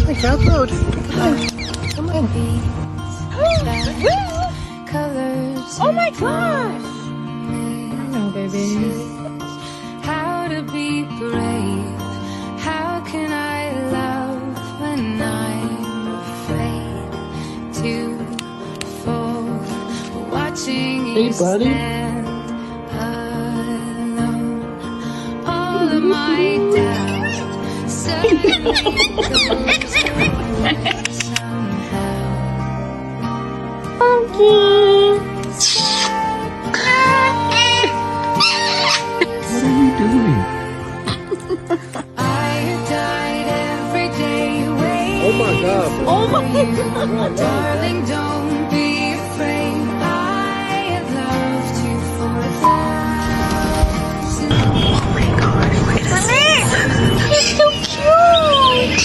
I can't float. Come on. Oh my gosh! Oh, baby. How to be brave? How can I love when I'm afraid to fall? Watching you stand alone. All of my doubts suddenly goes away somehow. Funky! What are you doing? I died every day waiting. Oh my God. Oh my God. Darling, don't